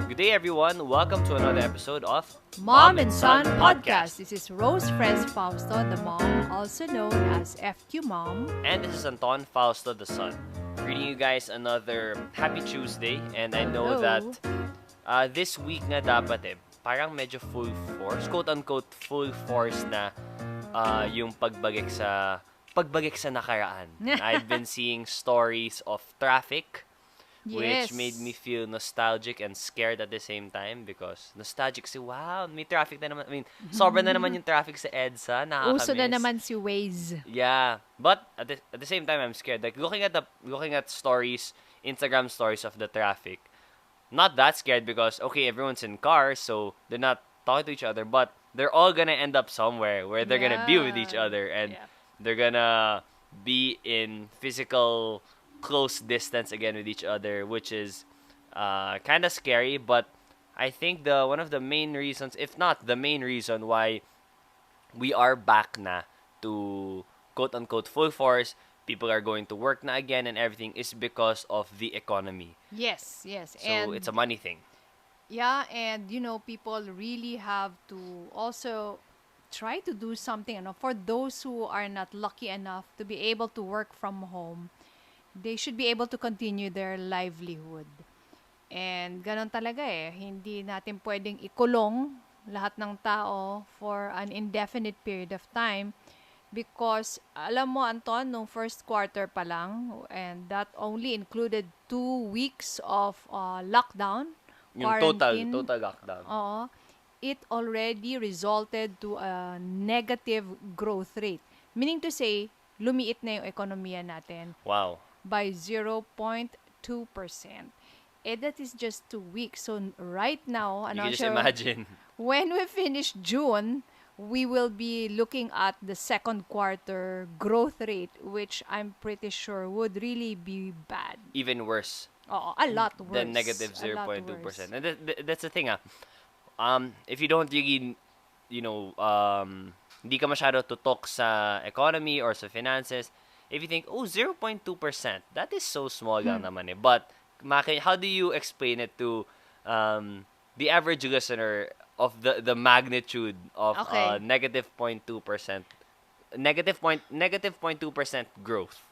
Good day, everyone. Welcome to another episode of Mom and Son Podcast. This is Rose Friends Fausto, the mom, also known as FQ Mom. And this is Anton, Fausto, the son. Greeting you guys another happy Tuesday. And I know that this week nga dapat parang medyo full force, quote-unquote full force na yung pagbagik sa nakaraan. I've been seeing stories of traffic, which made me feel nostalgic and scared at the same time because nostalgic si wow, may traffic na naman. I mean, sobra na naman yung traffic sa EDSA, nakakamiss. Uso na naman si Waze. Yeah, but at the same time I'm scared. Like looking at stories, Instagram stories of the traffic. Not that scared because okay, everyone's in cars, so they're not talking to each other, but they're all gonna end up somewhere where they're gonna be with each other and they're gonna be in physical close distance again with each other, which is kind of scary. But I think one of the main reasons, if not the main reason, why we are back na to quote unquote full force, people are going to work na again and everything, is because of the economy. Yes. So and it's a money thing. Yeah, and people really have to also try to do something. For those who are not lucky enough to be able to work from home, they should be able to continue their livelihood. And ganon talaga hindi natin pwedeng ikulong lahat ng tao for an indefinite period of time because alam mo Anton, nung first quarter pa lang, and that only included 2 weeks of lockdown, Yung quarantine. total lockdown. It already resulted to a negative growth rate. Meaning to say, lumiit na yung ekonomiya natin. Wow. By 0.2%. That is just 2 weeks. So right now, You can just imagine. When we finish June, we will be looking at the second quarter growth rate, which I'm pretty sure would really be bad. Even worse. A lot worse. Than negative 0.2%. And that's the thing if you don't really, hindi ka masyado tutok sa economy or sa finances, if you think, 0.2%, that is so small lang naman But, how do you explain it to the average listener of the magnitude of negative 0.2%? Negative 0.2% growth.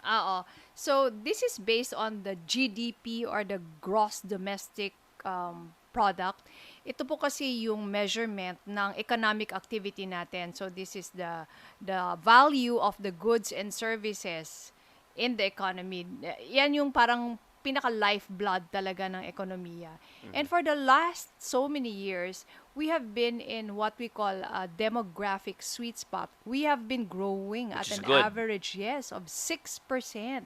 So, this is based on the GDP or the gross domestic product. Ito po kasi yung measurement ng economic activity natin. So this is the value of the goods and services in the economy. Yan yung parang pinaka-lifeblood talaga ng ekonomiya. And for the last so many years, we have been in what we call a demographic sweet spot. We have been growing at an average, of 6%.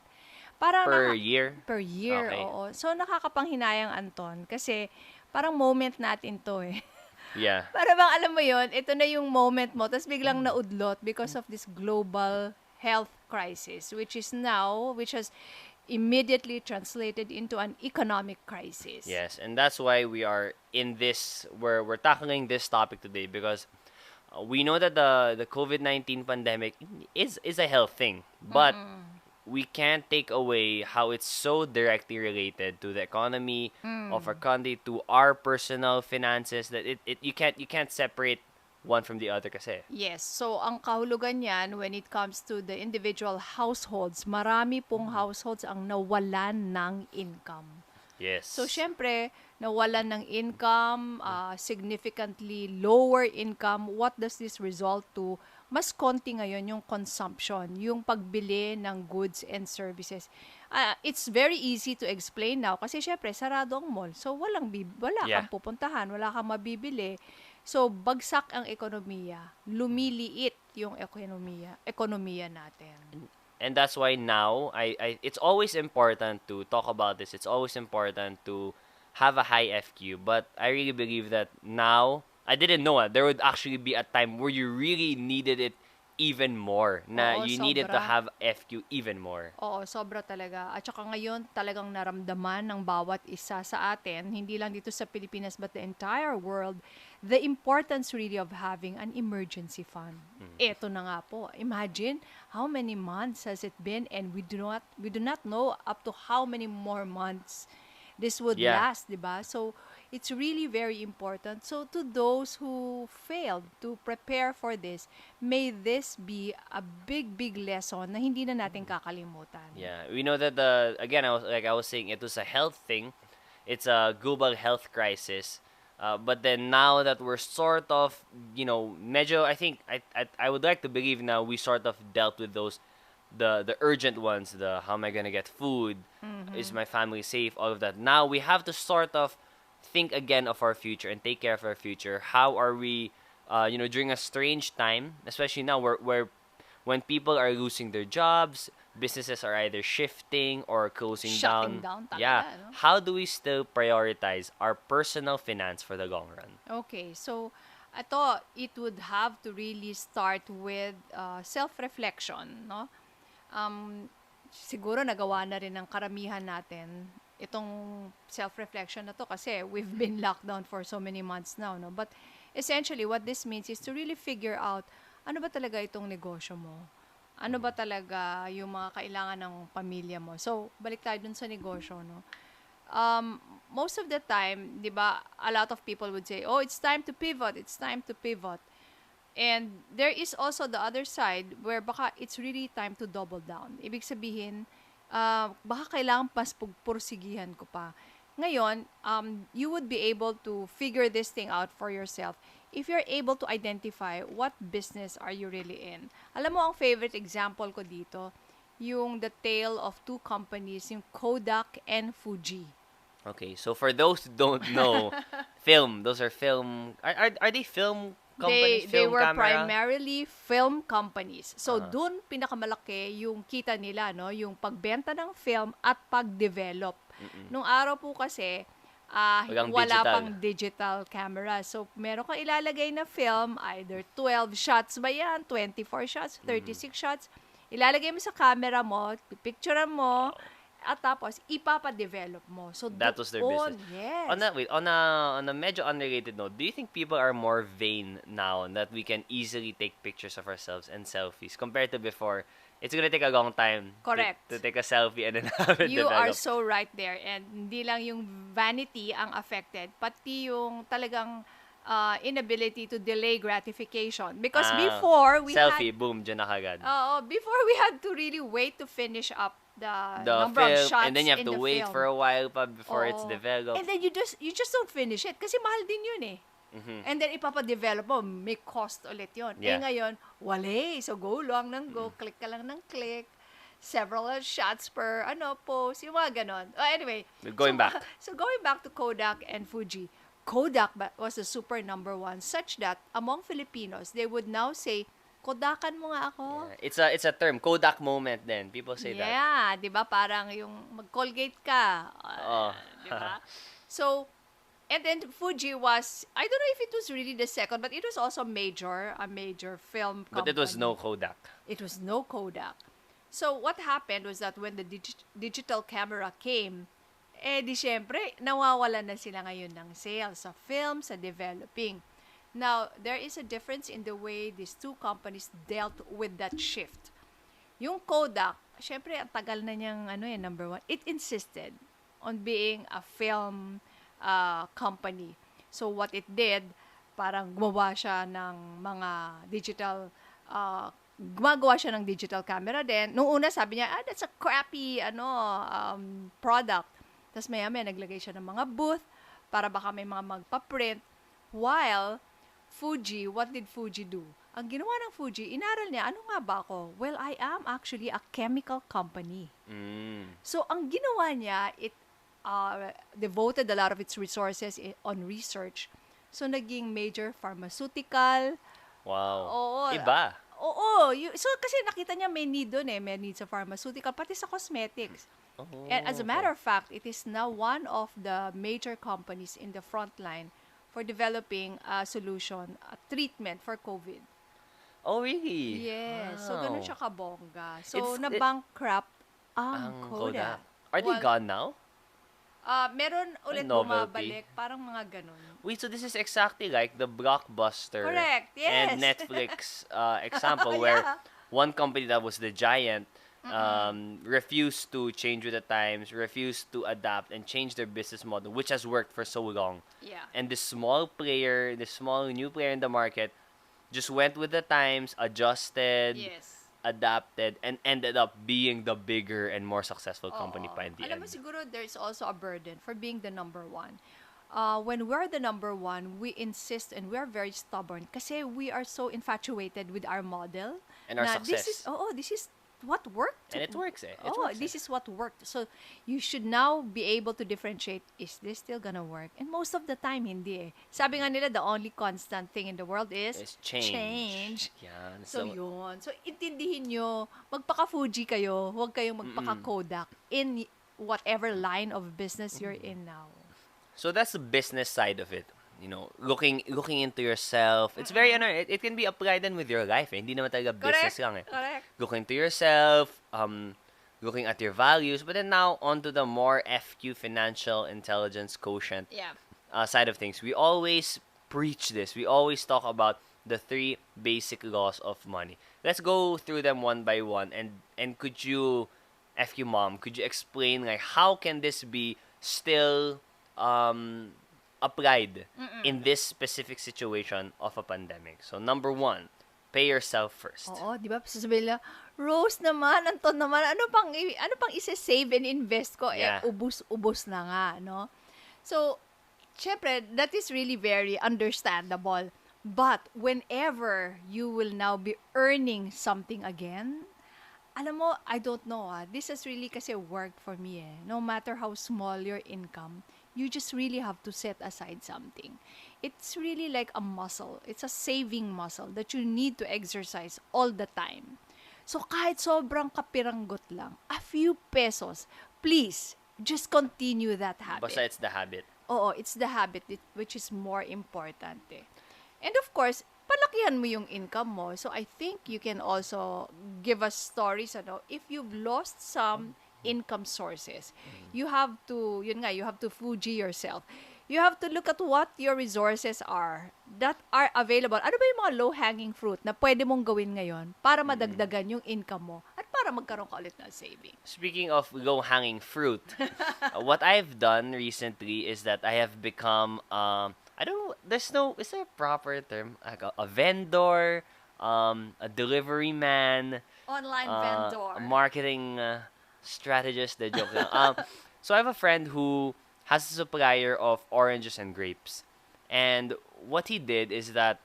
Parang per year? Per year, okay. oo. So nakakapanghinayang Anton kasi parang moment natin to Yeah. Para bang alam mo yon, ito na yung moment mo, tapos biglang naudlot because of this global health crisis, which has immediately translated into an economic crisis. Yes, and that's why we are in this, we're tackling this topic today because we know that the COVID-19 pandemic is a health thing, but we can't take away how it's so directly related to the economy of our country, to our personal finances, that you can't separate one from the other kasi. Yes, so ang kahulugan niyan when it comes to the individual households, marami pong households ang nawalan ng income. Yes. So syempre, nawalan ng income, significantly lower income, what does this result to? Mas konti ngayon yung consumption, yung pagbili ng goods and services. It's very easy to explain now kasi syempre sarado ang mall. So wala kang pupuntahan, wala kang mabibili. So bagsak ang ekonomiya, lumiliit yung ekonomiya natin. And that's why now it's always important to talk about this. It's always important to have a high FQ, but I really believe that now I didn't know there would actually be a time where you really needed it even more. You needed to have FQ even more. Oo, sobra talaga. At saka ngayon, talagang naramdaman ng bawat isa sa atin, hindi lang dito sa Pilipinas but the entire world, the importance really of having an emergency fund. Eto na nga po. Imagine how many months has it been and we do not know up to how many more months this would last, 'di ba? So it's really very important. So to those who failed to prepare for this, may this be a big, big lesson na hindi na natin kakalimutan. Yeah, we know that again, I was saying, it was a health thing. It's a global health crisis. But then now that we're sort of, medyo, I think I would like to believe now we sort of dealt with those, the urgent ones, the how am I gonna get food, is my family safe, all of that. Now we have to sort of think again of our future and take care of our future. How are we, during a strange time, especially now where when people are losing their jobs, businesses are either shifting or closing Shutting down. down Yeah. talaga, no? How do we still prioritize our personal finance for the long run? Okay, so ito, it would have to really start with self-reflection, no? Siguro nagawa na rin ng karamihan natin itong self-reflection na to kasi we've been locked down for so many months now, no? But essentially, what this means is to really figure out ano ba talaga itong negosyo mo? Ano ba talaga yung mga kailangan ng pamilya mo? So, balik tayo dun sa negosyo, no? Most of the time, di ba, a lot of people would say, oh, it's time to pivot, it's time to pivot. And there is also the other side where baka it's really time to double down. Ibig sabihin, baka kailangan pas pursigihan ko pa. Ngayon, you would be able to figure this thing out for yourself if you're able to identify what business are you really in. Alam mo, ang favorite example ko dito, yung the tale of two companies, yung Kodak and Fuji. Okay, so for those who don't know, film. Those are film. Are they film companies? They Film were camera? primarily film companies. So, dun pinakamalaki yung kita nila, no? Yung pagbenta ng film at pag-develop. Nung araw po kasi, Walang wala digital. pang digital camera. So, meron kang ilalagay na film, either 12 shots ba yan, 24 shots, 36 shots. Ilalagay mo sa camera mo, pipicturean mo, at tapos ipapa-develop mo. So, That was their business. Yes. On that, wait, on a medyo unrelated note, do you think people are more vain now that we can easily take pictures of ourselves and selfies compared to before? It's gonna take a long time Correct. to take a selfie and then have it You are develop. so right there. And hindi lang yung vanity ang affected, pati yung talagang inability to delay gratification. Because before, we selfie, had... boom, dyan na kagad. Before, we had to really wait to finish up the number film, of shots and then you have in to the wait film. for a while pa before it's Oo. developed. And then you just don't finish it kasi mahal din yun eh. And then ipapa-develop mo, may cost ulit yun. Yeah. Eh ngayon, wala. So go lang ng go, click ka lang ng click, several shots per post, yung mga ganon. Anyway, Going back. So going back to Kodak and Fuji, Kodak was the super number one such that among Filipinos, they would now say, Kodakan mo nga ako. Yeah. It's a term, Kodak moment then. People say that. Yeah, 'di ba? Parang yung mag-Colgate ka. 'Di ba? So, and then Fuji was, I don't know if it was really the second, but it was also a major film company. But it was no Kodak. It was no Kodak. So, what happened was that when the digital camera came, di syempre, nawawalan na sila ngayon ng sales sa film, sa developing. Now, there is a difference in the way these two companies dealt with that shift. Yung Kodak, syempre, ang tagal na niyang, number one. It insisted on being a film company. So, what it did, parang gumawa siya ng mga digital, gumagawa siya ng digital camera din. Nung una, sabi niya, that's a crappy, product. Tapos maya-maya, naglagay siya ng mga booth para baka may mga magpa-print. While, Fuji, what did Fuji do? Ang ginawa ng Fuji, inaral niya, ano nga ba ako? Well, I am actually a chemical company. So, ang ginawa niya, it devoted a lot of its resources on research. So, naging major pharmaceutical. Wow. Oo. Iba. Oo. So, kasi nakita niya may need doon may need sa pharmaceutical, pati sa cosmetics. And as a matter of fact, it is now one of the major companies in the front line for developing a solution, a treatment for COVID. Oh, really? Yes. So, Wow. ganun siya kabongga. So, It's- na-bankrupt ang Ang Kodak. Are they Well, gone now? Meron ulit Novelty. bumabalik. Parang mga ganun. Wait, so this is exactly like the Blockbuster Correct, yes. and Netflix example where Yeah. one company that was the giant refuse to change with the times, refuse to adapt and change their business model, which has worked for so long. Yeah. And this small player, this small new player in the market, just went with the times, adjusted, Yes. adapted, and ended up being the bigger and more successful company Oo. pa in the Alam mo, end. siguro there's also a burden for being the number one. When we're the number one, we insist and we're very stubborn kasi we are so infatuated with our model And our na this is, success. this is what worked. And it works eh. It Oh, works this eh. is what worked. So, you should now be able to differentiate, is this still gonna work? And most of the time, hindi eh. Sabi nga nila, the only constant thing in the world is It's change. Yan. So, yun. So, intindihin nyo, magpaka-Fuji kayo, huwag kayong magpaka-Kodak in whatever line of business you're in now. So that's the business side of it. You know, looking into yourself. It's very it can be applied then with your life. Eh. Hindi naman talaga business lang eh. Correct. Looking to yourself, looking at your values, but then now onto the more FQ financial intelligence quotient Yeah. side of things. We always preach this. We always talk about the three basic laws of money. Let's go through them one by one. And could you, FQ mom, could you explain like how can this be still applied in this specific situation of a pandemic? So number one, pay yourself first. Oo, di ba? Sasabihin nila, Rose naman, Anton naman, ano pang isa-save and invest ko? Yeah. Ubus na nga, no? So, syempre, that is really very understandable. But, whenever you will now be earning something again, alam mo, I don't know, this has really kasi worked for me eh. No matter how small your income, you just really have to set aside something. It's really like a muscle. It's a saving muscle that you need to exercise all the time. So kahit sobrang kapiranggot lang, a few pesos, please, just continue that habit. Basta it's the habit. Oo, it's the habit which is more important eh. And of course, palakihan mo yung income mo. So I think you can also give us stories, if you've lost some income sources, you have to Fuji yourself. You have to look at what your resources are that are available. Ano ba yung mga low-hanging fruit na pwede mong gawin ngayon para madagdagan yung income mo at para magkaroon ka ulit ng saving? Speaking of low-hanging fruit, what I've done recently is that I have become, I don't know, is there a proper term? Like a vendor, a delivery man, Online vendor. a marketing strategist, the joke lang. So I have a friend who has a supplier of oranges and grapes. And what he did is that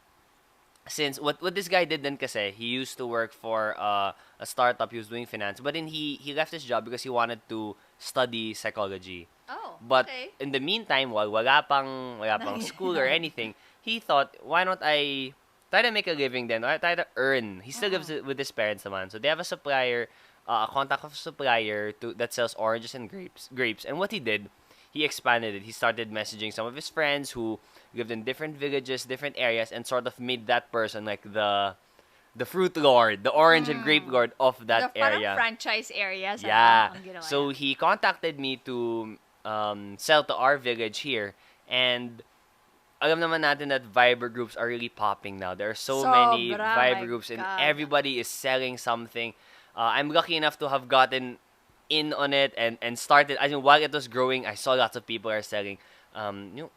since what this guy did then kasi he used to work for a startup. He was doing finance, but then he left his job because he wanted to study psychology. Oh, But okay. in the meantime, while wala pang school or anything, he thought, why not I try to make a living then? Or try to earn. He still lives with his parents naman. So they have a supplier, a contact of a supplier that sells oranges and grapes. And what he did, he expanded it. He started messaging some of his friends who lived in different villages, different areas, and sort of made that person like the fruit lord, the orange and grape lord of that The parang area. franchise areas. Yeah. Ang ginawa So niya. he contacted me to sell to our village here, and alam naman natin that Viber groups are really popping now. There are so many Sobra, Viber my groups, and God. everybody is selling something. I'm lucky enough to have gotten in on it and started. I mean, while it was growing, I saw lots of people are selling yung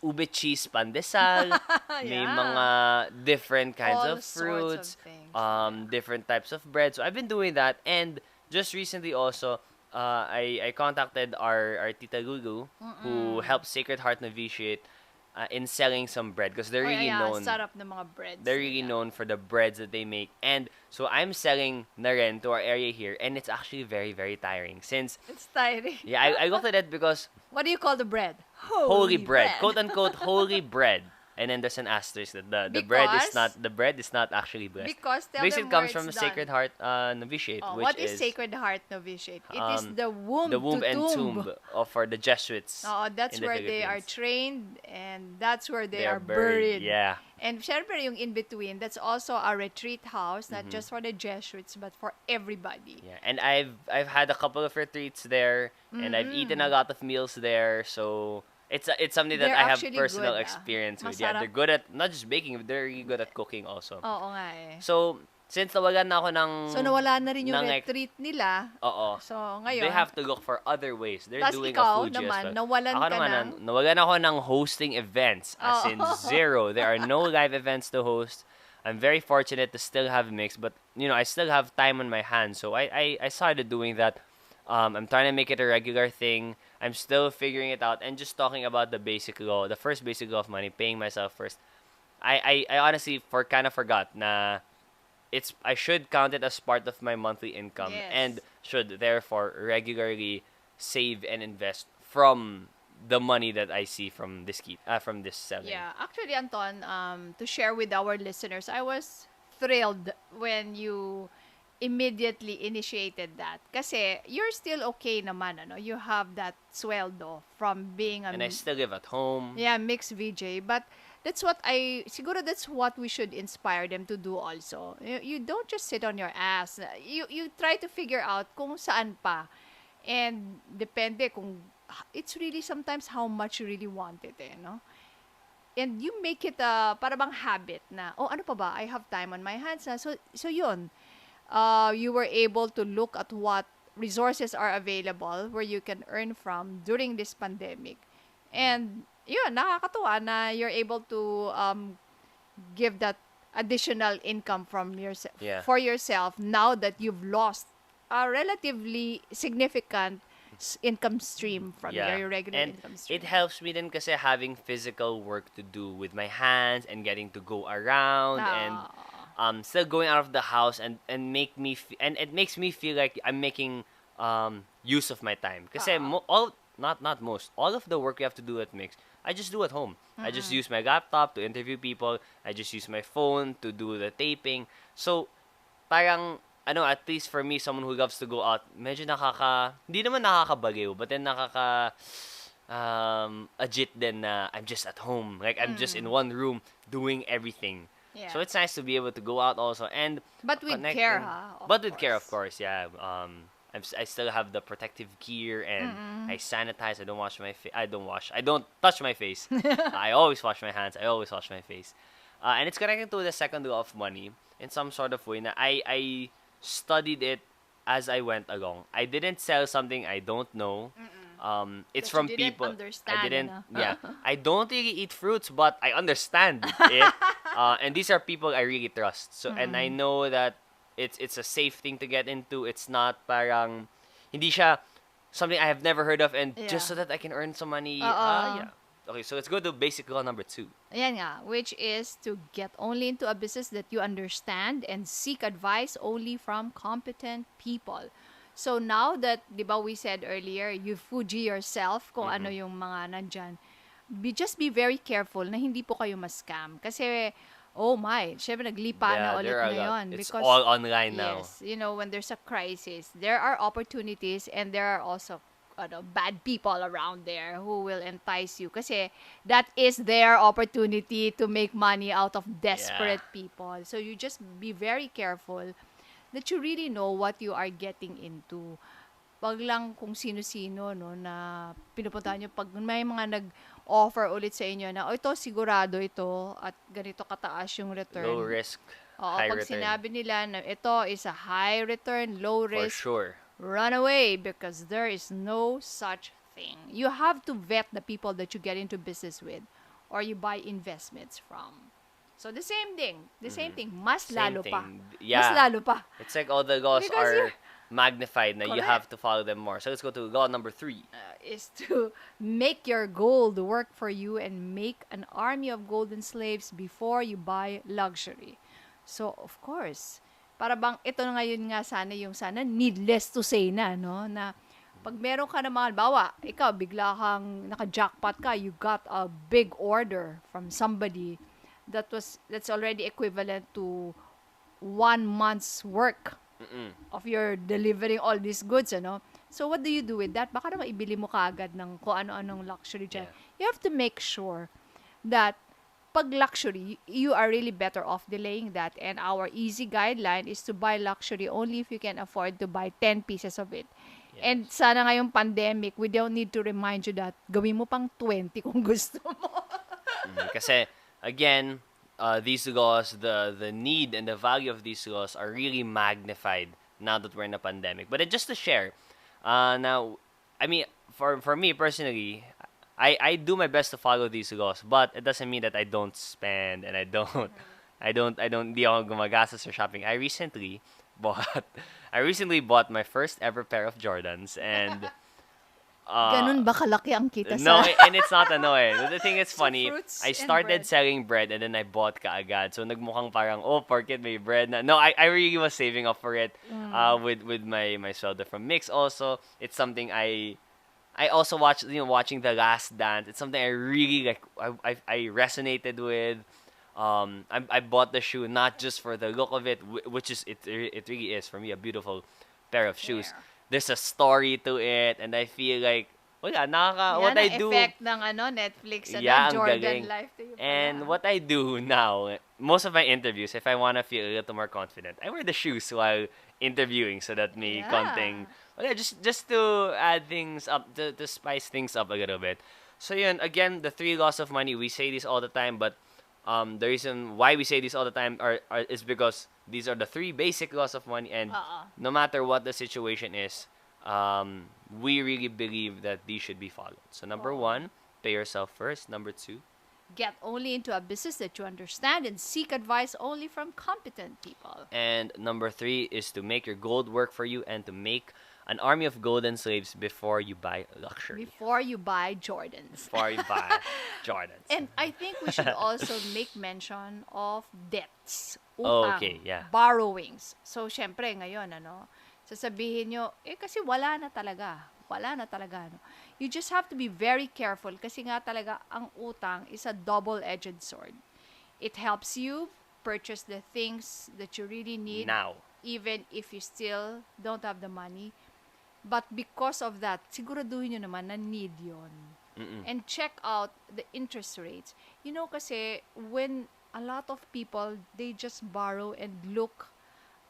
ube cheese pandesal. May Yeah. mga different kinds All of sorts fruits, of things. different types of bread. So I've been doing that, and just recently also, I contacted our Tita Lulu, who helps Sacred Heart Novitiate in selling some bread because they're really known. Sarap ng mga breads. They're really known for the breads that they make. And so I'm selling na rin to our area here, and it's actually very, very tiring. Since, It's tiring. yeah, I looked at it because What do you call the bread? holy bread, quote unquote holy bread. And then there's an asterisk that the bread is not actually blessed. Because tell Because them it comes where from it's Sacred done. Heart Novitiate, Oh, which what is Sacred Heart Novitiate? It is the womb, the womb to and tomb for the Jesuits. Oh, that's in the where they are Philippines. trained, and that's where they, They are are buried. Yeah. And syempre yung in between, that's also a retreat house, not Mm-hmm. just for the Jesuits, but for everybody. Yeah, and I've had a couple of retreats there, and I've eaten a lot of meals there. So it's something that They're I have actually personal good, experience with. Yeah, Masarap. they're good at not just baking, but they're really good at cooking also. Oo nga eh. So since nawalan na ako ng So, nawala na rin yung ng retreat nila. oo. So, They ngayon, have to look for other ways. They're tas doing a ikaw Fuji as naman, well. nawalan Ako ka naman, ng... nawalan ako ng hosting events, as in Oo. zero. There are no live events to host. I'm very fortunate to still have mix, but I still have time on my hands. So I started doing that. I'm trying to make it a regular thing. I'm still figuring it out and just talking about the basic law, the first basic law of money, paying myself first. I honestly kind of forgot na I should count it as part of my monthly income and Yes. should therefore regularly save and invest from the money that I see from from this selling. Yeah, actually, Anton, to share with our listeners, I was thrilled when you immediately initiated that. Kasi you're still okay naman, ano? You have that sweldo from being a And I still live at home. yeah, mixed VJ. But siguro that's what we should inspire them to do also. You don't just sit on your ass. You try to figure out kung saan pa. And depende kung, it's really sometimes how much you really want it, no? And you make it para bang habit na, oh, ano pa ba? I have time on my hands na. So yun. You were able to look at what resources are available where you can earn from during this pandemic. And yun, nakakatuwa na you're able to give that additional income from Yeah. for yourself now that you've lost a relatively significant income stream from Yeah. your regular And income stream. it helps me then kasi having physical work to do with my hands and getting to go around and still going out of the house and and it makes me feel like I'm making use of my time. Kasi all of the work we have to do at Mix, I just do at home. I just use my laptop to interview people. I just use my phone to do the taping. So, parang at least for me, someone who loves to go out, medyo hindi naman nakakabaliw, but then agit din na I'm just at home. Like, I'm just in one room doing everything. Yeah. So, it's nice to be able to go out also and But with connect care, and- ha? But with care, of course, yeah. I still have the protective gear and I sanitize. I don't wash my face. I don't touch my face. I always wash my hands. I always wash my face. And it's connected to the second law of money in some sort of way. Na I studied it as I went along. I didn't sell something I don't know. It's That from you didn't people. understand, I didn't. ano? Yeah, I don't really eat fruits, but I understand it. And these are people I really trust. So and I know that it's a safe thing to get into. It's not parang hindi siya something I have never heard of and just so Yeah. that I can earn some money. Oo. Yeah. Okay, so let's go to basic law number 2. Ayan nga, which is to get only into a business that you understand and seek advice only from competent people. So now that, di ba we said earlier, you Fuji yourself kung ano yung mga nandyan, just be very careful na hindi po kayo ma-scam. Kasi, oh my, syempre naglipa na ulit there are a ngayon. lot. It's Because, all online now. yes, when there's a crisis, there are opportunities and there are also bad people around there who will entice you. Kasi that is their opportunity to make money out of desperate people. So you just be very careful that you really know what you are getting into. Wag lang kung sino-sino na pinupuntahan nyo. Pag may mga nag-offer ulit sa inyo na, ito sigurado ito at ganito kataas yung return. Low risk, Oo, high pag return. sinabi nila na ito is a high return, low For risk, sure. run away because there is no such thing. You have to vet the people that you get into business with or you buy investments from. So the same thing. Mas Same lalo thing. pa. Yeah. Mas lalo pa. It's like all the laws Because are you're- magnified now. You Correct. have to follow them more. So let's go to law number 3. Is to make your gold work for you and make an army of golden slaves before you buy luxury. So, of course, para bang ito na ngayon nga sana needless to say na, no? Na pag meron ka na mga, bawa, ikaw, bigla kang naka-jackpot ka, you got a big order from somebody that's already equivalent to 1 month's work of your delivering all these goods, ano? So, what do you do with that? Baka naman ibili mo kaagad ng kung ano-anong luxury dyan. Yeah. You have to make sure that pag luxury, you are really better off delaying that. And our easy guideline is to buy luxury only if you can afford to buy 10 pieces of it. Yes. And sana ngayong pandemic, we don't need to remind you that gawin mo pang 20 kung gusto mo. Kasi, again, these laws, the need and the value of these laws are really magnified now that we're in a pandemic. But just to share, now, I mean, for me personally, I do my best to follow these laws, but it doesn't mean that I don't spend and I don't, di ako gumagastos or shopping. Bought, I recently bought my first ever pair of Jordans, and uh, Ganun ba kalaki ang kita no, sa and it's not ano eh. The thing is so funny. fruits I and started bread? selling bread and then I bought kaagad. So nagmukhang parang, oh, porket may bread na. No, I really was saving up for it. With my sweldo from Mix also. It's something I also watched, watching The Last Dance. It's something I really like. I resonated with. I bought the shoe not just for the look of it, which is it really is for me a beautiful pair of shoes. There. There's a story to it, and I feel like wala Yan what I ang do. effect ng Netflix, Yeah, ang Jordan galing. life to you And pala. what I do now, most of my interviews, if I want to feel a little more confident, I wear the shoes while interviewing so that may konting, Yeah. wala, just to add things up, to spice things up a little bit. So yun, again, the three laws of money, we say this all the time, but the reason why we say this all the time is because these are the three basic laws of money, and Oo. no matter what the situation is, we really believe that these should be followed. So number Oo. one, pay yourself first. Number two, Get only into a business that you understand and seek advice only from competent people. and number three is to make your gold work for you and to make an army of golden slaves before you buy luxury. Before you buy Jordans. Before you buy Jordans. And I think we should also make mention of debts. Utang. Okay, yeah. Borrowings. So, syempre, ngayon, sasabihin nyo, kasi wala na talaga. Wala na talaga, You just have to be very careful kasi nga talaga, ang utang is a double-edged sword. It helps you purchase the things that you really need. Now. Even if you still don't have the money. But because of that, siguraduhin nyo naman na need yon. And check out the interest rates. Kasi when a lot of people, they just borrow and look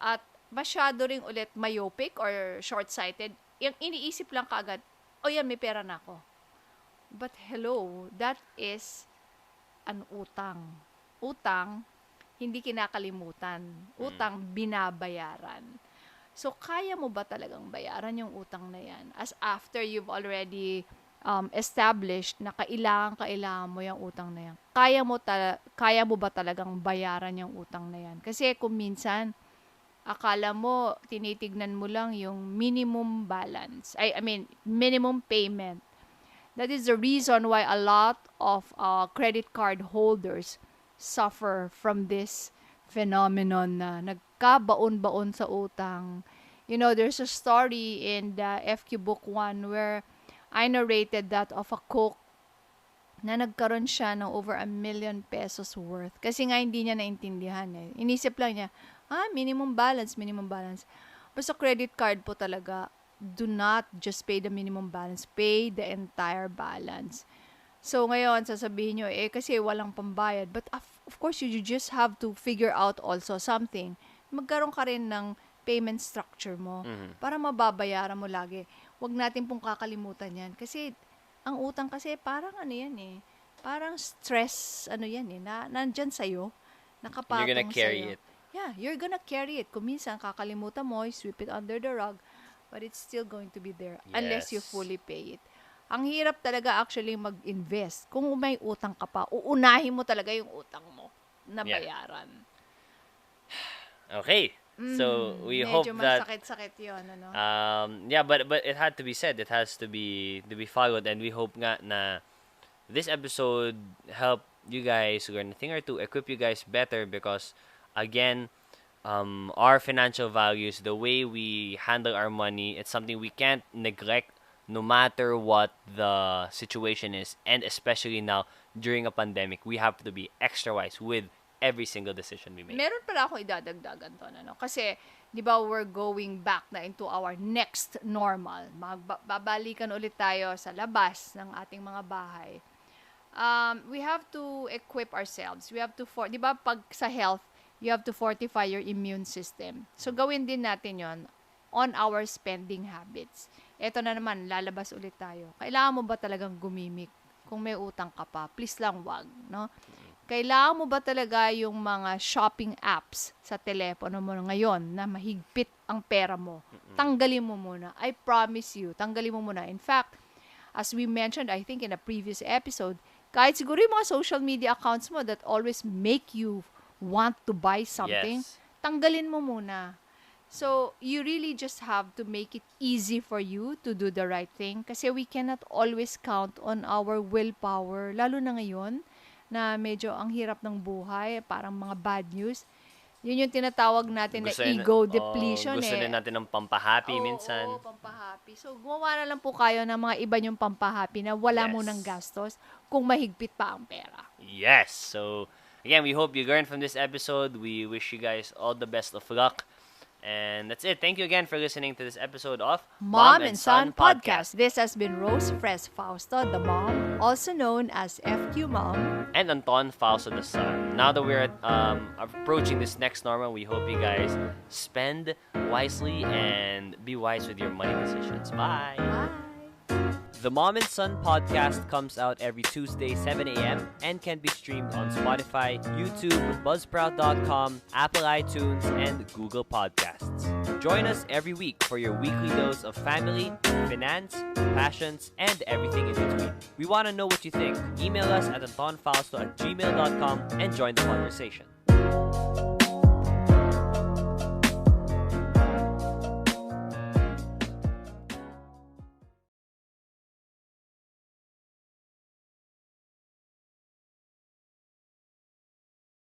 at masyado ring ulit myopic or short-sighted. Yung iniisip lang kaagad, yan, may pera na ako. But hello, that is an utang. Utang, hindi kinakalimutan. Utang, binabayaran. So, kaya mo ba talagang bayaran yung utang na yan? As after you've already established na kailangan mo yung utang na yan. Kaya mo ba talagang bayaran yung utang na yan? Kasi kung minsan, akala mo, tinitignan mo lang yung minimum balance. I mean, minimum payment. That is the reason why a lot of credit card holders suffer from this phenomenon na nagkabaon-baon sa utang. There's a story in the FQ Book 1 where I narrated that of a cook na nagkaroon siya ng over 1 million pesos worth. Kasi nga hindi niya naintindihan eh. Inisip lang niya, minimum balance. Basta credit card po talaga, do not just pay the minimum balance, pay the entire balance. So ngayon, sasabihin nyo, kasi walang pambayad. But of course, you just have to figure out also something. Magkaroon ka rin ng payment structure mo para mababayaran mo lagi. Huwag natin pong kakalimutan yan. Kasi, ang utang kasi parang parang stress, nandyan sa'yo, nakapatong You're gonna carry sa'yo. it. Yeah, you're gonna carry it. Kung minsan, kakalimutan mo, sweep it under the rug, but it's still going to be there unless you Yes. fully pay it. Ang hirap talaga actually mag-invest. Kung may utang ka pa, uunahin mo talaga yung utang mo na Yeah. bayaran. Okay. So we hope Medyo that masakit-sakit yun, yeah, but it had to be said. It has to be followed, and we hope nga na this episode help you guys learn a thing or two, equip you guys better because again, our financial values, the way we handle our money, it's something we can't neglect no matter what the situation is, and especially now during a pandemic, we have to be extra wise with every single decision we make. Meron pala akong idadagdagan to, Kasi, di ba, we're going back na into our next normal. Babalikan ulit tayo sa labas ng ating mga bahay. We have to equip ourselves. We have to, di ba, pag sa health, you have to fortify your immune system. So, gawin din natin yon on our spending habits. Ito na naman, lalabas ulit tayo. Kailangan mo ba talagang gumimik? Kung may utang ka pa, please lang wag, Kailangan mo ba talaga yung mga shopping apps sa telepono mo ngayon na mahigpit ang pera mo? Tanggalin mo muna. I promise you, tanggalin mo muna. In fact, as we mentioned, I think in a previous episode, kahit siguro yung mga social media accounts mo that always make you want to buy something, Yes. tanggalin mo muna. So, you really just have to make it easy for you to do the right thing kasi we cannot always count on our willpower, lalo na ngayon na medyo ang hirap ng buhay, parang mga bad news. Yun yung tinatawag natin na ego depletion. Gusto din natin ng pampahappy minsan. Oo, pampahappy. So, gumawa na lang po kayo ng mga iba yung pampahappy na wala Yes. munang gastos kung mahigpit pa ang pera. Yes. So, again, we hope you learned from this episode. We wish you guys all the best of luck. And that's it. Thank you again for listening to this episode of Mom and Son Podcast. This has been Rose Fres Fausto, the mom, also known as FQ Mom. And Anton, Fausto the son. Now that we're approaching this next normal, we hope you guys spend wisely and be wise with your money decisions. Bye. Bye! The Mom and Son podcast comes out every Tuesday, 7 a.m. and can be streamed on Spotify, YouTube, Buzzsprout.com, Apple iTunes, and Google Podcasts. Join us every week for your weekly dose of family, finance, passions, and everything in between. We want to know what you think. Email us at antonfausto@gmail.com and join the conversation.